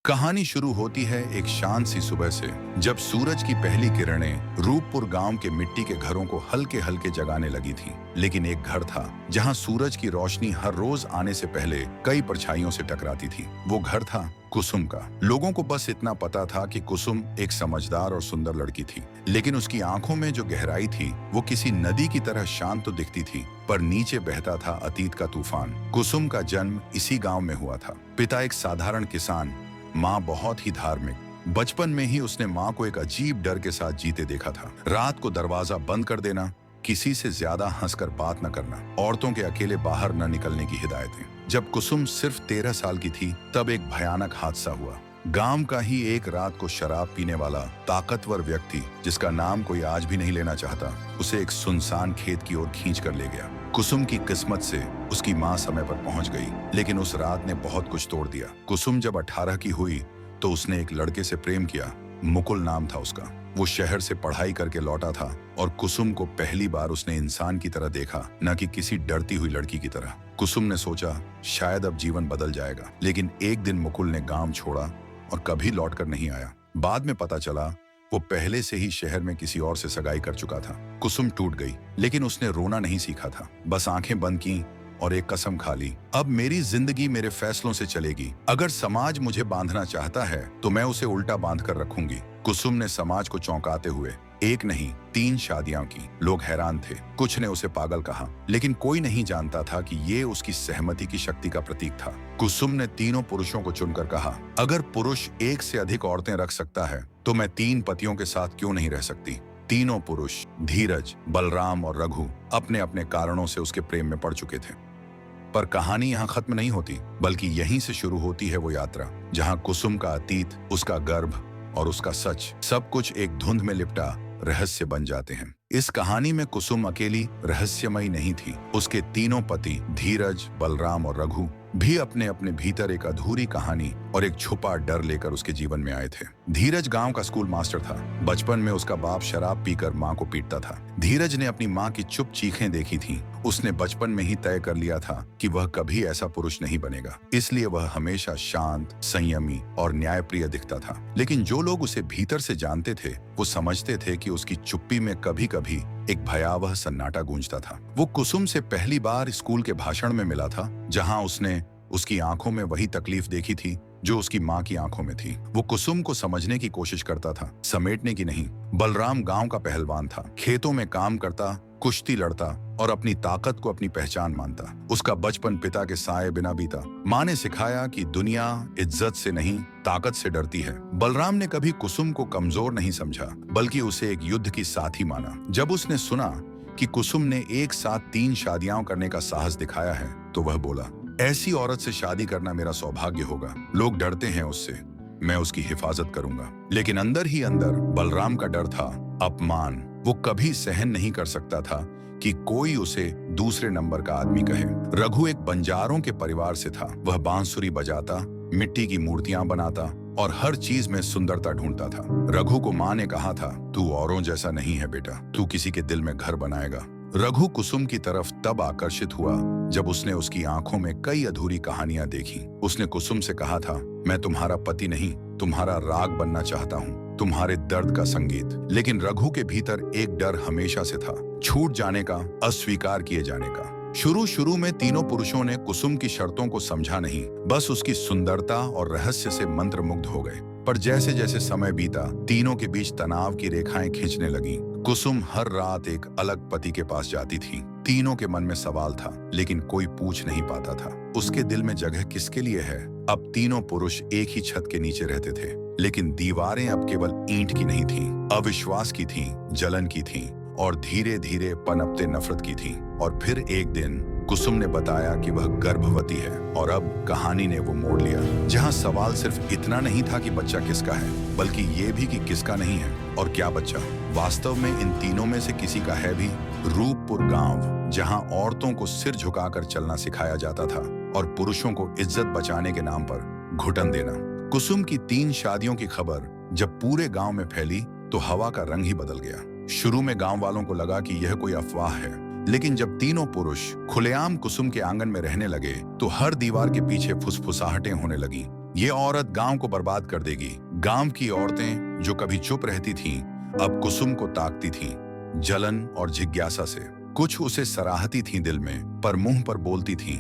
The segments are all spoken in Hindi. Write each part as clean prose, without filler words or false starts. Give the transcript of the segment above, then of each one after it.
कहानी शुरू होती है एक शांत सी सुबह से, जब सूरज की पहली किरणें रूपपुर गांव के मिट्टी के घरों को हल्के हल्के जगाने लगी थीं। लेकिन एक घर था जहां सूरज की रोशनी हर रोज आने से पहले कई परछाइयों से टकराती थी। वो घर था कुसुम का। लोगों को बस इतना पता था कि कुसुम एक समझदार और सुंदर लड़की थी, लेकिन उसकी आंखों में जो गहराई थी वो किसी नदी की तरह शांत तो दिखती थी, पर नीचे बहता था अतीत का तूफान। कुसुम का जन्म इसी गांव में हुआ था। पिता एक साधारण किसान, माँ बहुत ही धार्मिक। बचपन में ही उसने माँ को एक अजीब डर के साथ जीते देखा था। रात को दरवाजा बंद कर देना, किसी से ज्यादा हंसकर बात न करना, औरतों के अकेले बाहर न निकलने की हिदायतें। जब कुसुम सिर्फ 13 साल की थी, तब एक भयानक हादसा हुआ। गांव का ही एक रात को शराब पीने वाला ताकतवर व्यक्ति, जिसका नाम कोई आज भी नहीं लेना चाहता, उसे एक सुनसान खेत की ओर खींच कर ले गया। कुसुम की किस्मत से उसकी माँ समय पर पहुंच गई, लेकिन उस रात ने बहुत कुछ तोड़ दिया। कुसुम जब 18 की हुई तो उसने एक लड़के से प्रेम किया। मुकुल नाम था उसका। वो शहर से पढ़ाई करके लौटा था और कुसुम को पहली बार उसने इंसान की तरह देखा, न कि किसी डरती हुई लड़की की तरह। कुसुम ने सोचा शायद अब जीवन बदल जाएगा, लेकिन एक दिन मुकुल ने गांव छोड़ा और कभी लौटकर नहीं आया। बाद में पता चला वो पहले से ही शहर में किसी और से सगाई कर चुका था। कुसुम टूट गई, लेकिन उसने रोना नहीं सीखा था। बस आंखें बंद की और एक कसम खा ली, अब मेरी जिंदगी मेरे फैसलों से चलेगी। अगर समाज मुझे बांधना चाहता है तो मैं उसे उल्टा बांध कर रखूंगी। कुसुम ने समाज को चौंकाते हुए एक नहीं 3 शादियां की। लोग हैरान थे, कुछ ने उसे पागल कहा, लेकिन कोई नहीं जानता था कि ये उसकी सहमति की शक्ति का प्रतीक था। कुसुम ने तीनों पुरुषों को चुनकर कहा, अगर पुरुष एक से अधिक औरतें रख सकता है तो मैं 3 पतियों के साथ क्यों नहीं रह सकती। तीनों पुरुष धीरज, बलराम और रघु अपने अपने कारणों से उसके प्रेम में पड़ चुके थे। पर कहानी यहाँ खत्म नहीं होती, बल्कि यहीं से शुरू होती है वो यात्रा जहाँ कुसुम का अतीत, उसका गर्भ और उसका सच, सब कुछ एक धुंध में लिपटा रहस्य बन जाते हैं। इस कहानी में कुसुम अकेली रहस्यमयी नहीं थी। उसके तीनों पति धीरज, बलराम और रघु भी अपने अपने भीतर एक अधूरी कहानी और एक छुपा डर लेकर उसके जीवन में आए थे। धीरज गांव का स्कूल मास्टर था। बचपन में उसका बाप शराब पीकर माँ को पीटता था। धीरज ने अपनी माँ की चुप चीखें देखी थीं। उसने बचपन में ही तय कर लिया था कि वह कभी ऐसा पुरुष नहीं बनेगा, इसलिए वह हमेशा शांत, संयमी और न्यायप्रिय दिखता था। लेकिन जो लोग उसे भीतर से जानते थे वो समझते थे कि उसकी चुप्पी में कभी कभी एक भयावह सन्नाटा गूंजता था। वो कुसुम से पहली बार स्कूल के भाषण में मिला था, जहां उसने उसकी आंखों में वही तकलीफ देखी थी जो उसकी माँ की आंखों में थी। वो कुसुम को समझने की कोशिश करता था, समेटने की नहीं। बलराम गांव का पहलवान था, खेतों में काम करता, कुश्ती लड़ता और अपनी ताकत को अपनी पहचान मानता। उसका बचपन पिता के साए बिना बीता। माँ ने सिखाया कि दुनिया इज्जत से नहीं, ताकत से डरती है। बलराम ने कभी कुसुम को कमजोर नहीं समझा, बल्कि उसे एक युद्ध की साथी माना। जब उसने सुना कि कुसुम ने एक साथ 3 शादियां करने का साहस दिखाया है, तो वह बोला, ऐसी औरत से शादी करना मेरा सौभाग्य होगा। लोग डरते हैं उससे, मैं उसकी हिफाजत करूंगा। लेकिन अंदर ही अंदर बलराम का डर था अपमान। वो कभी सहन नहीं कर सकता था कि कोई उसे दूसरे नंबर का आदमी कहे। रघु एक बंजारों के परिवार से था। वह बांसुरी बजाता, मिट्टी की मूर्तियां बनाता और हर चीज में सुंदरता ढूंढता था। रघु को माँ ने कहा था, तू औरों जैसा नहीं है बेटा, तू किसी के दिल में घर बनाएगा। रघु कुसुम की तरफ तब आकर्षित हुआ जब उसने उसकी आंखों में कई अधूरी कहानियां देखी। उसने कुसुम से कहा था, मैं तुम्हारा पति नहीं, तुम्हारा राग बनना चाहता हूँ, तुम्हारे दर्द का संगीत। लेकिन रघु के भीतर एक डर हमेशा से था, छूट जाने का, अस्वीकार किए जाने का। शुरू में तीनों पुरुषों ने कुसुम की शर्तों को समझा नहीं, बस उसकी सुंदरता और रहस्य से मंत्रमुग्ध हो गए। पर जैसे जैसे समय बीता, तीनों के बीच तनाव की रेखाएं खींचने लगी। कुसुम हर रात एक अलग पति के पास जाती थी। तीनों के मन में सवाल था, लेकिन कोई पूछ नहीं पाता था, उसके दिल में जगह किसके लिए है। अब तीनों पुरुष एक ही छत के नीचे रहते थे, लेकिन दीवारें अब केवल ईंट की नहीं थीं, अविश्वास की थीं, जलन की थीं और धीरे धीरे पनपते नफरत की थीं। और फिर एक दिन कुसुम ने बताया कि वह गर्भवती है, और अब कहानी ने वो मोड़ लिया, जहां सवाल सिर्फ इतना नहीं था कि बच्चा किसका है, बल्कि ये भी कि किसका नहीं है और क्या बच्चा। वास्तव में इन तीनों में से किसी का है भी। रूपपुर गांव, जहां औरतों को सिर झुकाकर चलना सिखाया जाता था और पुरुषों को इज्जत बचाने के नाम पर घुटन देना। कुसुम की 3 शादियों की खबर जब पूरे गांव में फैली तो हवा का रंग ही बदल गया। शुरू में गांव वालों को लगा कि यह कोई अफवाह है, लेकिन जब तीनों पुरुष खुलेआम कुसुम के आंगन में रहने लगे तो हर दीवार के पीछे फुसफुसाहटें होने लगी। ये औरत गांव को बर्बाद कर देगी। गांव की औरतें जो कभी चुप रहती थीं, अब कुसुम को ताकती थीं, जलन और जिज्ञासा से। कुछ उसे सराहती थीं दिल में, पर मुंह पर बोलती थीं,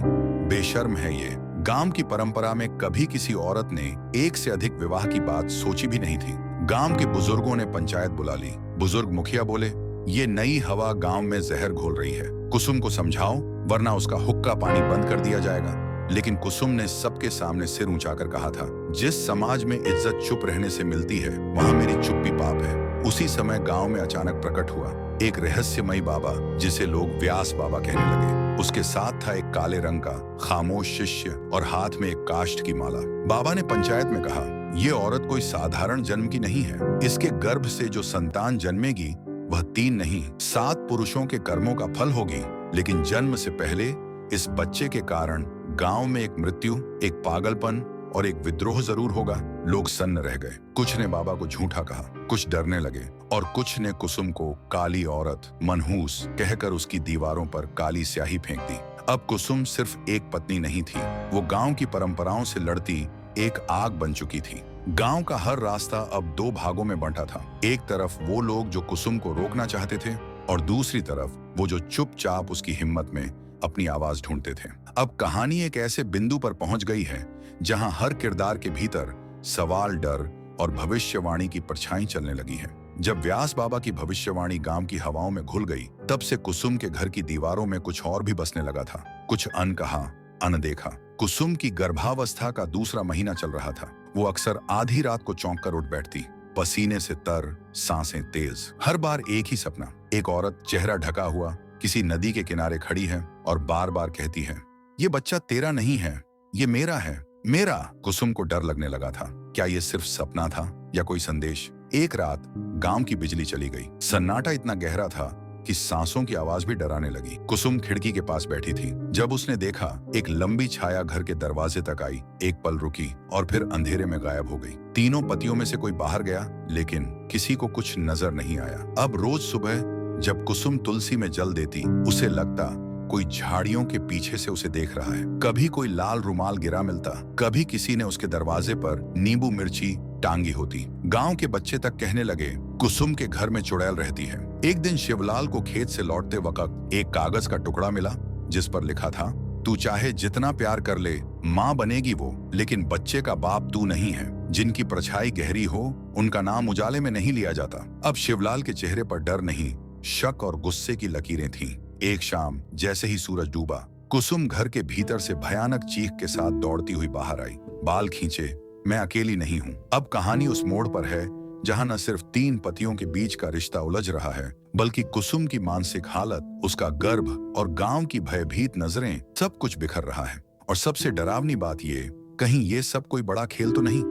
बेशर्म है ये। गांव की परंपरा में कभी किसी औरत ने एक से अधिक विवाह की बात सोची भी नहीं थी। गांव के बुजुर्गों ने पंचायत बुला ली। बुजुर्ग मुखिया बोले, ये नई हवा गांव में जहर घोल रही है, कुसुम को समझाओ वरना उसका हुक्का पानी बंद कर दिया जाएगा। लेकिन कुसुम ने सबके सामने सिर ऊंचाकर कहा था, जिस समाज में इज्जत चुप रहने से मिलती है, वहां मेरी चुप्पी पाप है। उसी समय गांव में अचानक प्रकट हुआ एक रहस्यमयी बाबा, जिसे लोग व्यास बाबा कहने लगे। उसके साथ था एक काले रंग का खामोश शिष्य और हाथ में एक काष्ठ की माला। बाबा ने पंचायत में कहा, ये औरत कोई साधारण जन्म की नहीं है। इसके गर्भ से जो संतान जन्मेगी वह 3 नहीं 7 पुरुषों के कर्मों का फल होगी। लेकिन जन्म से पहले इस बच्चे के कारण गांव में एक मृत्यु, एक पागलपन और एक विद्रोह जरूर होगा। लोग सन्न रह गए। कुछ ने बाबा को झूठा कहा, कुछ डरने लगे और कुछ ने कुसुम को काली औरत, मनहूस कहकर उसकी दीवारों पर काली स्याही फेंक दी। अब कुसुम सिर्फ एक पत्नी नहीं थी, वो गांव की परंपराओं से लड़ती एक आग बन चुकी थी। गांव का हर रास्ता अब 2 भागों में बंटा था। एक तरफ वो लोग जो कुसुम को रोकना चाहते थे और दूसरी तरफ वो जो चुपचाप उसकी हिम्मत में अपनी आवाज ढूंढते थे। अब कहानी एक ऐसे बिंदु पर पहुंच गई है जहां हर किरदार के भीतर सवाल, डर और भविष्यवाणी की परछाई चलने लगी है। जब व्यास बाबा की भविष्यवाणी गांव की हवाओं में घुल गई, तब से कुसुम के घर की दीवारों में कुछ और भी बसने लगा था। कुछ अनकहा, अनदेखा। कुसुम की गर्भावस्था का दूसरा महीना चल रहा था। वो अक्सर आधी रात को चौंक कर उठ बैठती, पसीने से तर, सांसें तेज। हर बार एक ही सपना, एक औरत चेहरा ढका हुआ किसी नदी के किनारे खड़ी है और बार बार कहती है, ये बच्चा तेरा नहीं है, ये मेरा है, मेरा। कुसुम को डर लगने लगा था। क्या ये सिर्फ सपना था या कोई संदेश? एक रात गांव की बिजली चली गई। सन्नाटा इतना गहरा था कि सांसों की आवाज भी डराने लगी। कुसुम खिड़की के पास बैठी थी। जब उसने देखा, एक लंबी छाया घर के दरवाजे तक आई, एक पल रुकी और फिर अंधेरे में गायब हो गई। तीनों पतियों में से कोई बाहर गया, लेकिन किसी को कुछ नजर नहीं आया। अब रोज सुबह जब कुसुम तुलसी में जल देती, उसे लगता कोई झाड़ियों के पीछे से उसे देख रहा है। कभी कोई लाल रुमाल गिरा मिलता, कभी किसी ने उसके दरवाजे पर नींबू मिर्ची टांगी होती। गांव के बच्चे तक कहने लगे, कुसुम के घर में चुड़ैल रहती है। एक दिन शिवलाल को खेत से लौटते वक्त एक कागज का टुकड़ा मिला, जिस पर लिखा था, तू चाहे जितना प्यार कर ले, माँ बनेगी वो, लेकिन बच्चे का बाप तू नहीं है। जिनकी परछाई गहरी हो, उनका नाम उजाले में नहीं लिया जाता। अब शिवलाल के चेहरे पर डर नहीं, शक और गुस्से की लकीरें थीं। एक शाम जैसे ही सूरज डूबा, कुसुम घर के भीतर से भयानक चीख के साथ दौड़ती हुई बाहर आई। बाल खींचे, मैं अकेली नहीं हूँ। अब कहानी उस मोड़ पर है जहाँ न सिर्फ 3 पतियों के बीच का रिश्ता उलझ रहा है, बल्कि कुसुम की मानसिक हालत, उसका गर्भ और गांव की भयभीत नजरें, सब कुछ बिखर रहा है। और सबसे डरावनी बात ये, कहीं ये सब कोई बड़ा खेल तो नहीं?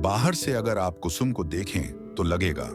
बाहर से अगर आप कुसुम को देखें तो लगेगा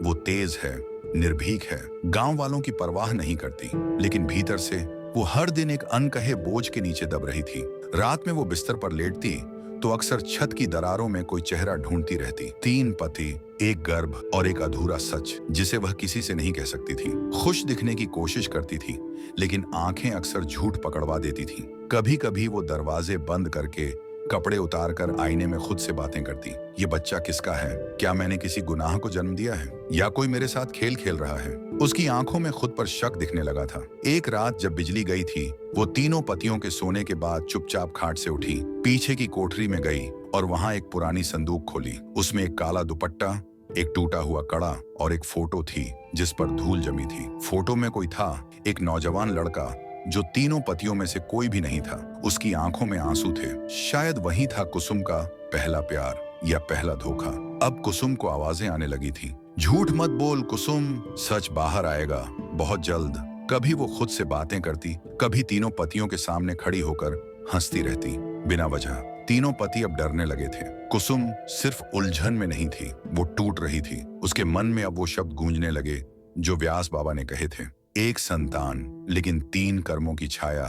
वो तेज है, निर्भीक है, गांव वालों की परवाह नहीं करती। लेकिन भीतर से वो हर दिन एक अनकहे बोझ के नीचे दब रही थी। रात में वो बिस्तर पर लेटती तो अक्सर छत की दरारों में कोई चेहरा ढूंढती रहती। 3 पति, एक गर्भ और एक अधूरा सच, जिसे वह किसी से नहीं कह सकती थी। खुश दिखने की कोशिश करती थी, लेकिन आंखें अक्सर झूठ पकड़वा देती थीं। कभी कभी वो दरवाजे बंद करके, कपड़े उतारकर आईने में खुद से बातें करती। ये बच्चा किसका है? क्या मैंने किसी गुनाह को जन्म दिया है, या कोई मेरे साथ खेल खेल रहा है? उसकी आंखों में खुद पर शक दिखने लगा था। एक रात जब बिजली गई थी, वो तीनों पतियों के सोने के बाद चुपचाप खाट से उठी, पीछे की कोठरी में गई और वहां एक पुरानी संदूक खोली। उसमें एक काला दुपट्टा, एक टूटा हुआ कड़ा और एक फोटो थी जिस पर धूल जमी थी। फोटो में कोई था, एक नौजवान लड़का जो तीनों पतियों में से कोई भी नहीं था। उसकी आंखों में आंसू थे। शायद वही था कुसुम का पहला प्यार या पहला धोखा। अब कुसुम को आवाजें आने लगी थी, झूठ मत बोल कुसुम, सच बाहर आएगा बहुत जल्द। कभी वो खुद से बातें करती, कभी तीनों पतियों के सामने खड़ी होकर हंसती रहती बिना वजह। तीनों पति अब डरने लगे थे। कुसुम सिर्फ उलझन में नहीं थी, वो टूट रही थी। उसके मन में अब वो शब्द गूंजने लगे जो व्यास बाबा ने कहे थे, एक संतान लेकिन 3 कर्मों की छाया,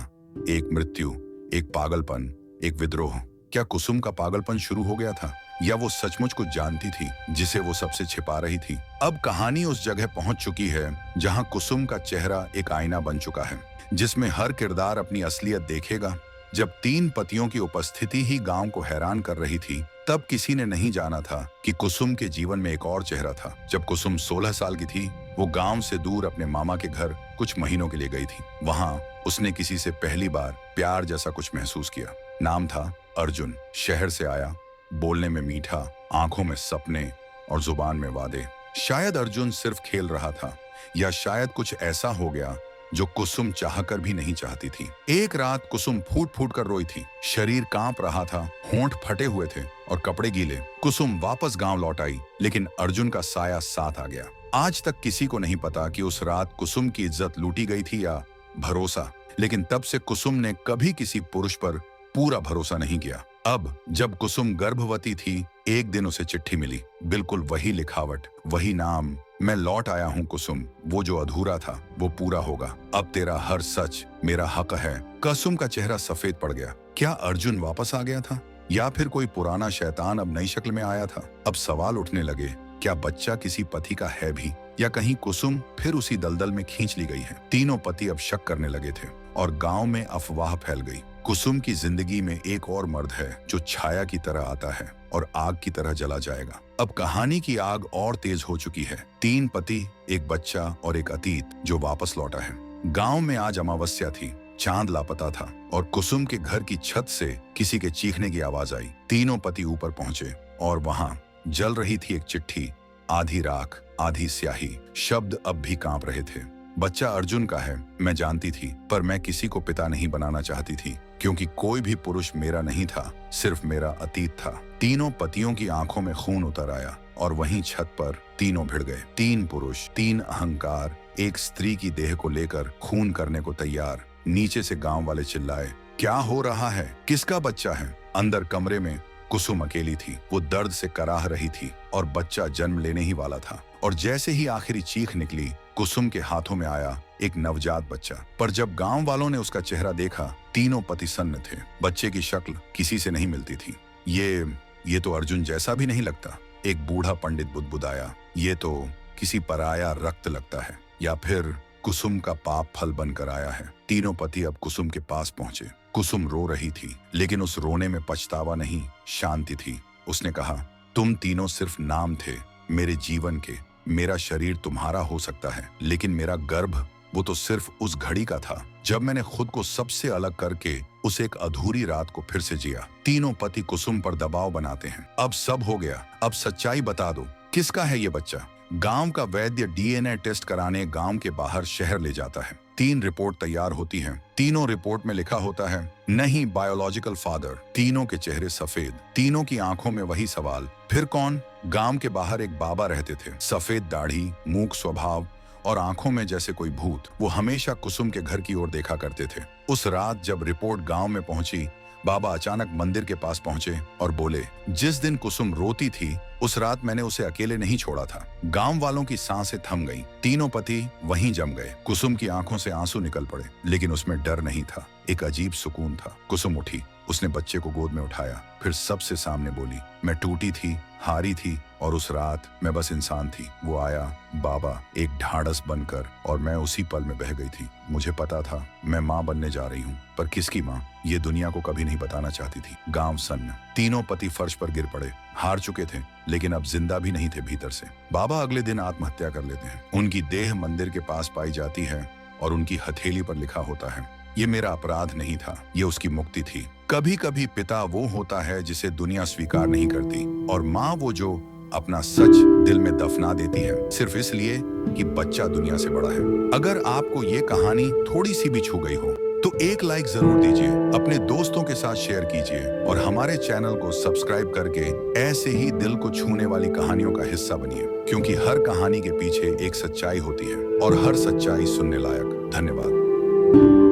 एक मृत्यु, एक पागलपन, एक विद्रोह। क्या कुसुम का पागलपन शुरू हो गया था, या वो सचमुच कुछ जानती थी जिसे वो सबसे छिपा रही थी? अब कहानी उस जगह पहुंच चुकी है जहां कुसुम का चेहरा एक आईना बन चुका है, जिसमें हर किरदार अपनी असलियत देखेगा, जब तीन पतियों की उपस्थिति ही गांव को हैरान कर रही थी, तब किसी ने नहीं जाना था कि कुसुम के जीवन में एक और चेहरा था। जब कुसुम 16 साल की थी, वो गांव से दूर अपने मामा के घर कुछ महीनों के लिए गई थी। वहां उसने किसी से पहली बार प्यार जैसा कुछ महसूस किया। नाम था अर्जुन। शहर से आया, बोलने में मीठा, आंखों में सपने और जुबान में वादे। शायद अर्जुन सिर्फ खेल रहा था, या शायद कुछ ऐसा हो गया जो कुसुम चाहकर भी नहीं चाहती थी। एक रात कुसुम फूट फूट कर रोई थी। शरीर कांप रहा था, होंठ फटे हुए थे और कपड़े गीले। कुसुम वापस गांव लौट आई, लेकिन अर्जुन का साया साथ आ गया। आज तक किसी को नहीं पता कि उस रात कुसुम की इज्जत लूटी गई थी या भरोसा, लेकिन तब से कुसुम ने कभी किसी पुरुष पर पूरा भरोसा नहीं किया। अब जब कुसुम गर्भवती थी, एक दिन उसे चिट्ठी मिली। बिल्कुल वही लिखावट, वही नाम। मैं लौट आया हूँ कुसुम, वो जो अधूरा था वो पूरा होगा। अब तेरा हर सच मेरा हक है। कुसुम का चेहरा सफेद पड़ गया। क्या अर्जुन वापस आ गया था, या फिर कोई पुराना शैतान अब नई शक्ल में आया था? अब सवाल उठने लगे, क्या बच्चा किसी पति का है भी, या कहीं कुसुम फिर उसी दलदल में खींच ली गई है? तीनों पति अब शक करने लगे थे और गांव में अफवाह फैल गई। कुसुम की जिंदगी में एक और मर्द है जो छाया की तरह आता है और आग की तरह जला जाएगा। अब कहानी की आग और तेज हो चुकी है। तीन पति, एक बच्चा और एक अतीत जो वापस लौटा है। गांव में आज अमावस्या थी, चांद लापता था और कुसुम के घर की छत से किसी के चीखने की आवाज आई। तीनों पति ऊपर पहुंचे और वहां जल रही थी एक चिट्ठी, आधी राख आधी स्याही। शब्द अब भी कांप रहे थे। बच्चा अर्जुन का है, मैं जानती थी, पर मैं किसी को पिता नहीं बनाना चाहती थी, क्योंकि कोई भी पुरुष मेरा नहीं था, सिर्फ मेरा अतीत था। तीनों पतियों की आंखों में खून उतर आया और वहीं छत पर तीनों भिड़ गए। तीन पुरुष, तीन अहंकार, एक स्त्री की देह को लेकर खून करने को तैयार। नीचे से गांव वाले चिल्लाए, क्या हो रहा है, किसका बच्चा है? अंदर कमरे में कुसुम अकेली थी। वो दर्द से कराह रही थी और बच्चा जन्म लेने ही वाला था। और जैसे ही आखिरी चीख निकली, कुसुम के हाथों में आया एक नवजात बच्चा। पर जब गांव वालों ने उसका चेहरा देखा, तीनों पति सन्न थे। बच्चे की शक्ल किसी से नहीं मिलती थी। ये तो अर्जुन जैसा भी नहीं लगता। एक बूढ़ा पंडित बुदबुदाया, ये तो किसी पराया रक्त लगता है, या फिर कुसुम का पाप फल बनकर आया है। तीनों पति अब कुसुम के पास पहुंचे। कुसुम रो रही थी, लेकिन उस रोने में पछतावा नहीं, शांति थी। उसने कहा, तुम तीनों सिर्फ नाम थे मेरे जीवन के। मेरा शरीर तुम्हारा हो सकता है, लेकिन मेरा गर्भ, वो तो सिर्फ उस घड़ी का था जब मैंने खुद को सबसे अलग करके उस एक अधूरी रात को फिर से जिया। तीनों पति कुसुम पर दबाव बनाते हैं। अब सब हो गया, अब सच्चाई बता दो, किसका है ये बच्चा? गांव का वैद्य डीएनए टेस्ट कराने गांव के बाहर शहर ले जाता है। 3 रिपोर्ट तैयार होती हैं। तीनों रिपोर्ट में लिखा होता है, नहीं बायोलॉजिकल फादर। तीनों के चेहरे सफेद, तीनों की आंखों में वही सवाल, फिर कौन? गांव के बाहर एक बाबा रहते थे, सफेद दाढ़ी, मूक स्वभाव और आंखों में जैसे कोई भूत। वो हमेशा कुसुम के घर की ओर देखा करते थे। उस रात जब रिपोर्ट गांव में पहुंची, बाबा अचानक मंदिर के पास पहुंचे और बोले, जिस दिन कुसुम रोती थी उस रात मैंने उसे अकेले नहीं छोड़ा था। गांव वालों की सांसें थम गईं। तीनों पति वहीं जम गए। कुसुम की आंखों से आंसू निकल पड़े, लेकिन उसमें डर नहीं था, एक अजीब सुकून था। कुसुम उठी, उसने बच्चे को गोद में उठाया, फिर सबसे सामने बोली, मैं टूटी थी, हारी थी, और उस रात मैं बस इंसान थी। वो आया, बाबा, एक ढाढ़स बनकर, और मैं उसी पल में बह गई थी। मुझे पता था मैं माँ बनने जा रही हूँ, पर किसकी माँ, ये दुनिया को कभी नहीं बताना चाहती थी। गांव सन्न। तीनों पति फर्श पर गिर पड़े। हार चुके थे, लेकिन अब जिंदा भी नहीं थे भीतर से। बाबा अगले दिन आत्महत्या कर लेते हैं। उनकी देह मंदिर के पास पाई जाती है और उनकी हथेली पर लिखा होता है, ये मेरा अपराध नहीं था, ये उसकी मुक्ति थी। कभी कभी पिता वो होता है जिसे दुनिया स्वीकार नहीं करती, और माँ वो जो अपना सच दिल में दफना देती है, सिर्फ इसलिए कि बच्चा दुनिया से बड़ा है। अगर आपको ये कहानी थोड़ी सी भी छू गई हो तो एक लाइक जरूर दीजिए, अपने दोस्तों के साथ शेयर कीजिए और हमारे चैनल को सब्सक्राइब करके ऐसे ही दिल को छूने वाली कहानियों का हिस्सा बनिए, क्योंकि हर कहानी के पीछे एक सच्चाई होती है और हर सच्चाई सुनने लायक। धन्यवाद।